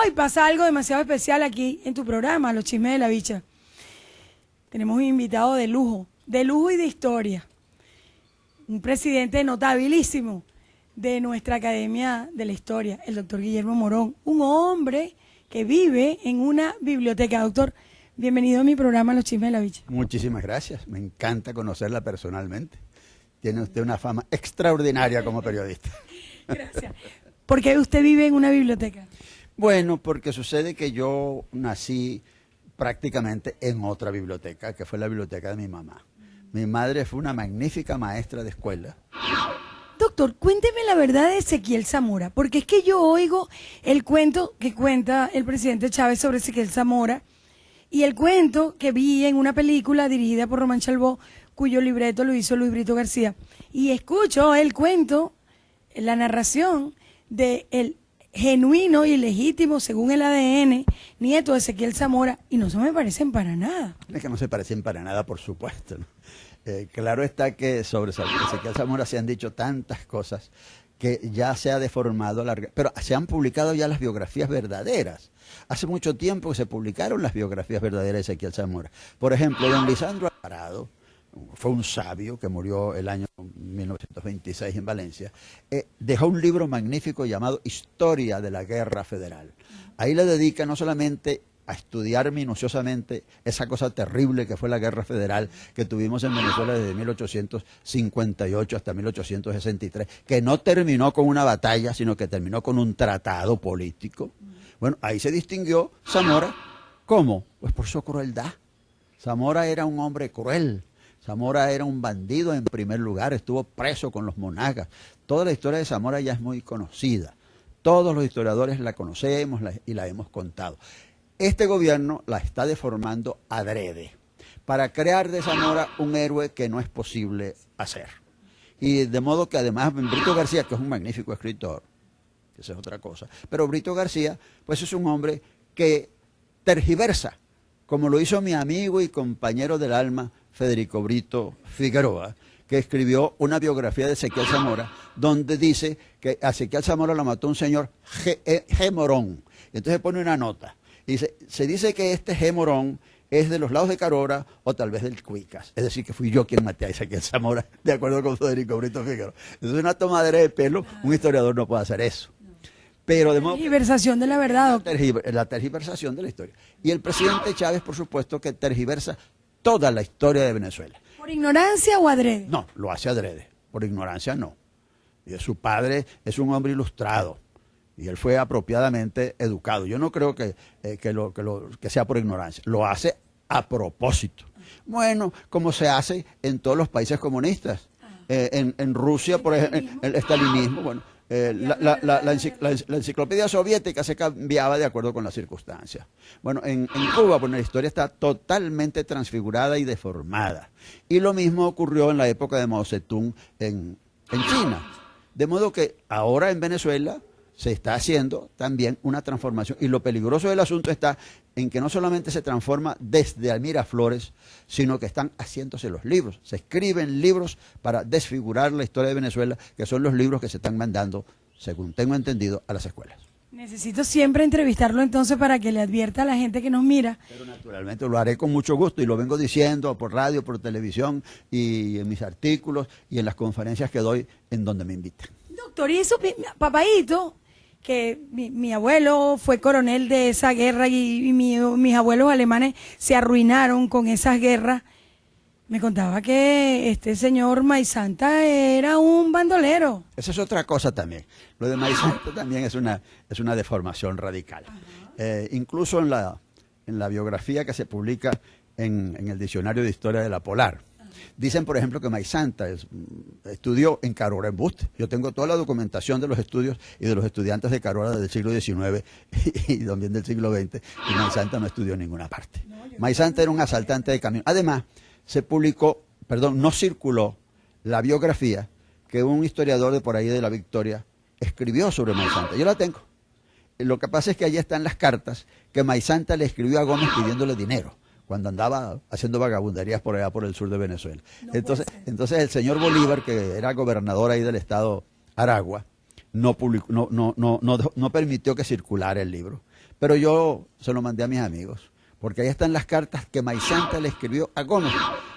Hoy pasa algo demasiado especial aquí en tu programa, Los Chismes de la Bicha. Tenemos un invitado de lujo y de historia. Un presidente notabilísimo de nuestra Academia de la Historia, el doctor Guillermo Morón. Un hombre que vive en una biblioteca. Doctor, bienvenido a mi programa Los Chismes de la Bicha. Muchísimas gracias. Me encanta conocerla personalmente. Tiene usted una fama extraordinaria como periodista. Gracias. ¿Por qué usted vive en una biblioteca? Bueno, porque sucede que yo nací prácticamente en otra biblioteca, que fue la biblioteca de mi mamá. Mi madre fue una magnífica maestra de escuela. Doctor, cuénteme la verdad de Ezequiel Zamora, porque es que yo oigo el cuento que cuenta el presidente Chávez sobre Ezequiel Zamora y el cuento que vi en una película dirigida por Román Chalbaud, cuyo libreto lo hizo Luis Brito García. Y escucho el cuento, la narración de el genuino y legítimo, según el ADN, nieto de Ezequiel Zamora, y no se me parecen para nada. Es que no se parecen para nada, por supuesto, ¿no? Claro está que sobre Ezequiel Zamora se han dicho tantas cosas que ya se ha deformado, pero se han publicado ya las biografías verdaderas. Hace mucho tiempo que se publicaron las biografías verdaderas de Ezequiel Zamora. Por ejemplo, don Lisandro Alvarado fue un sabio que murió el año 1926 en Valencia, dejó un libro magnífico llamado Historia de la Guerra Federal. Ahí le dedica no solamente a estudiar minuciosamente esa cosa terrible que fue la Guerra Federal que tuvimos en Venezuela desde 1858 hasta 1863, que no terminó con una batalla, sino que terminó con un tratado político. Bueno, ahí se distinguió Zamora. ¿Cómo? Pues por su crueldad. Zamora era un hombre cruel. Zamora era un bandido en primer lugar, estuvo preso con los monagas. Toda la historia de Zamora ya es muy conocida. Todos los historiadores la conocemos y la hemos contado. Este gobierno la está deformando adrede para crear de Zamora un héroe que no es posible hacer. Y de modo que además Brito García, que es un magnífico escritor, esa es otra cosa, pero Brito García pues es un hombre que tergiversa, como lo hizo mi amigo y compañero del alma, Federico Brito Figueroa, que escribió una biografía de Ezequiel Zamora, donde dice que a Ezequiel Zamora lo mató un señor G. Morón. Y entonces pone una nota. Y se dice que este G. Morón es de los lados de Carora o tal vez del Cuicas. Es decir, que fui yo quien maté a Ezequiel Zamora, de acuerdo con Federico Brito Figueroa. Entonces, una tomadera de pelo, un historiador no puede hacer eso. Pero de modo, tergiversación de la verdad, doctor. La tergiversación de la historia. Y el presidente Chávez, por supuesto, que tergiversa toda la historia de Venezuela. ¿Por ignorancia o adrede? No, lo hace adrede. Por ignorancia no. Y su padre es un hombre ilustrado. Y él fue apropiadamente educado. Yo no creo que sea por ignorancia. Lo hace a propósito. Bueno, como se hace en todos los países comunistas. En Rusia, por ejemplo, el estalinismo, bueno, la enciclopedia soviética se cambiaba de acuerdo con las circunstancias. Bueno, en Cuba, bueno, la historia está totalmente transfigurada y deformada. Y lo mismo ocurrió en la época de Mao Zedong en China. De modo que ahora en Venezuela se está haciendo también una transformación. Y lo peligroso del asunto está en que no solamente se transforma desde Miraflores, sino que están haciéndose los libros. Se escriben libros para desfigurar la historia de Venezuela, que son los libros que se están mandando, según tengo entendido, a las escuelas. Necesito siempre entrevistarlo entonces para que le advierta a la gente que nos mira. Pero naturalmente lo haré con mucho gusto y lo vengo diciendo por radio, por televisión y en mis artículos y en las conferencias que doy en donde me invitan. Doctor, y eso, papadito, que mi abuelo fue coronel de esa guerra y mis abuelos alemanes se arruinaron con esas guerras. Me contaba que este señor Maizanta era un bandolero. Esa es otra cosa también. Lo de Maizanta también es una deformación radical. Incluso en la biografía que se publica en el Diccionario de Historia de la Polar, dicen, por ejemplo, que Maizanta estudió en Carora en Buste. Yo tengo toda la documentación de los estudios y de los estudiantes de Carora del siglo XIX y también del siglo XX, y Maizanta no estudió en ninguna parte. Maizanta era un asaltante de camión. Además, no circuló la biografía que un historiador de por ahí de la Victoria escribió sobre Maizanta. Yo la tengo. Lo que pasa es que allí están las cartas que Maizanta le escribió a Gómez pidiéndole dinero cuando andaba haciendo vagabunderías por allá por el sur de Venezuela. Entonces el señor Bolívar, que era gobernador ahí del estado Aragua, no permitió que circulara el libro. pero yo se lo mandé a mis amigos, porque ahí están las cartas que Maizanta le escribió a Gómez.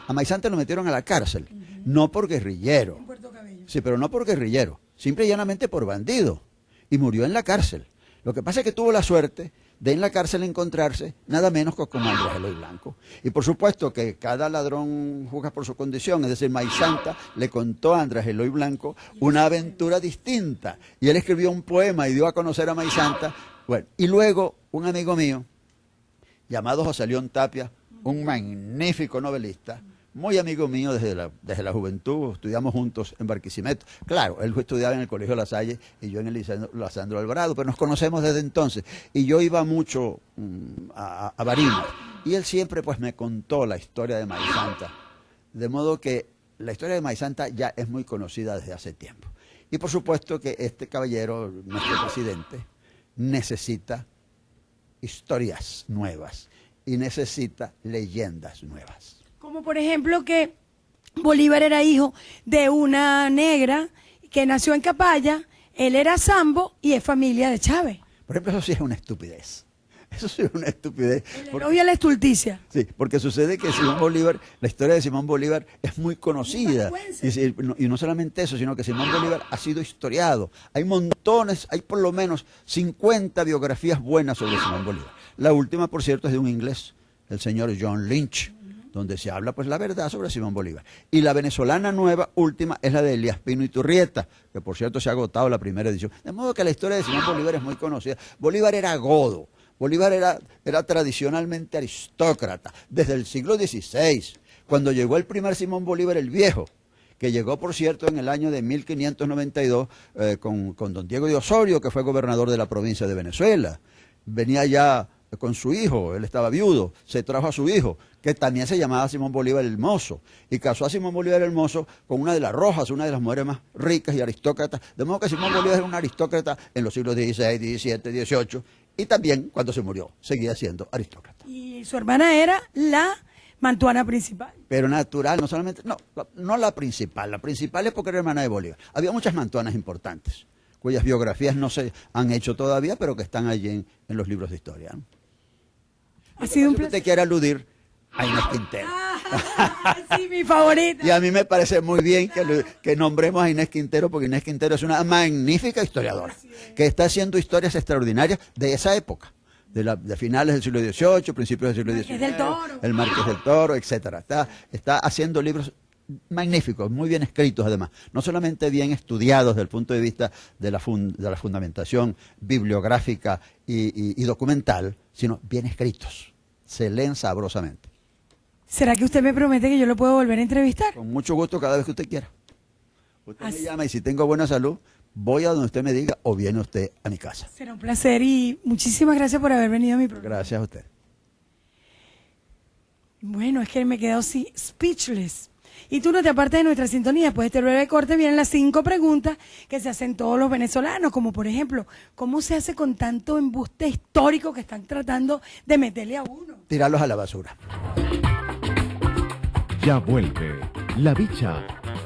A Maizanta lo metieron a la cárcel, no por guerrillero. En Puerto Cabello. Sí, pero no por guerrillero, simple y llanamente por bandido. Y murió en la cárcel. Lo que pasa es que tuvo la suerte de en la cárcel encontrarse nada menos que con Andrés Eloy Blanco. Y por supuesto que cada ladrón juzga por su condición, es decir, Maizanta le contó a Andrés Eloy Blanco una aventura distinta. Y él escribió un poema y dio a conocer a Maizanta. Bueno, y luego un amigo mío, llamado José León Tapia, un magnífico novelista, muy amigo mío desde la juventud, estudiamos juntos en Barquisimeto. Claro, él estudiaba en el Colegio La Salle y yo en el Liceo Lisandro Alvarado, pero nos conocemos desde entonces. Y yo iba mucho a Barinas, y él siempre pues me contó la historia de Maizanta. De modo que la historia de Maizanta ya es muy conocida desde hace tiempo. Y por supuesto que este caballero, nuestro presidente, necesita historias nuevas y necesita leyendas nuevas. Como por ejemplo que Bolívar era hijo de una negra que nació en Capaya, él era sambo y es familia de Chávez. Por ejemplo, eso sí es una estupidez. Eso sí es una estupidez. El elogio a la estulticia. Sí, porque sucede que Simón Bolívar, la historia de Simón Bolívar es muy conocida. Y no solamente eso, sino que Simón Bolívar ha sido historiado. Hay montones, hay por lo menos 50 biografías buenas sobre Simón Bolívar. La última, por cierto, es de un inglés, el señor John Lynch, donde se habla pues la verdad sobre Simón Bolívar. Y la venezolana nueva, última, es la de Elías Pino Iturrieta, que por cierto se ha agotado la primera edición. De modo que la historia de Simón Bolívar es muy conocida. Bolívar era godo. Bolívar era tradicionalmente aristócrata, desde el siglo XVI, cuando llegó el primer Simón Bolívar el Viejo, que llegó, por cierto, en el año de 1592 con don Diego de Osorio, que fue gobernador de la provincia de Venezuela. Venía ya con su hijo, él estaba viudo, se trajo a su hijo, que también se llamaba Simón Bolívar el Mozo, y casó a Simón Bolívar el Mozo con una de las Rojas, una de las mujeres más ricas y aristócratas, de modo que Simón Bolívar era un aristócrata en los siglos XVI, XVII, XVIII, y también cuando se murió, seguía siendo aristócrata. Y su hermana era la mantuana principal. Pero natural, no solamente, no la principal es porque era hermana de Bolívar. Había muchas mantuanas importantes, cuyas biografías no se han hecho todavía, pero que están allí en los libros de historia, ¿no? Ha sido un placer. Usted quiere aludir a Inés Quintero. Sí, mi favorita. Y a mí me parece muy bien que nombremos a Inés Quintero, porque Inés Quintero es una magnífica historiadora, que está haciendo historias extraordinarias de esa época, de finales del siglo XVIII, principios del siglo XIX, Marqués del Toro. el Marqués del Toro, etcétera. Está haciendo libros magníficos, muy bien escritos además, no solamente bien estudiados desde el punto de vista de la fundamentación bibliográfica y documental, sino bien escritos, se leen sabrosamente. ¿Será que usted me promete que yo lo puedo volver a entrevistar? Con mucho gusto cada vez que usted quiera. Usted me llama y si tengo buena salud, voy a donde usted me diga o viene usted a mi casa. Será un placer y muchísimas gracias por haber venido a mi programa. Gracias a usted. Bueno, es que me he quedado así, speechless. Y tú no te apartes de nuestra sintonía, después de este breve corte vienen las 5 preguntas que se hacen todos los venezolanos, como por ejemplo, ¿cómo se hace con tanto embuste histórico que están tratando de meterle a uno? Tirarlos a la basura. Ya vuelve La Bicha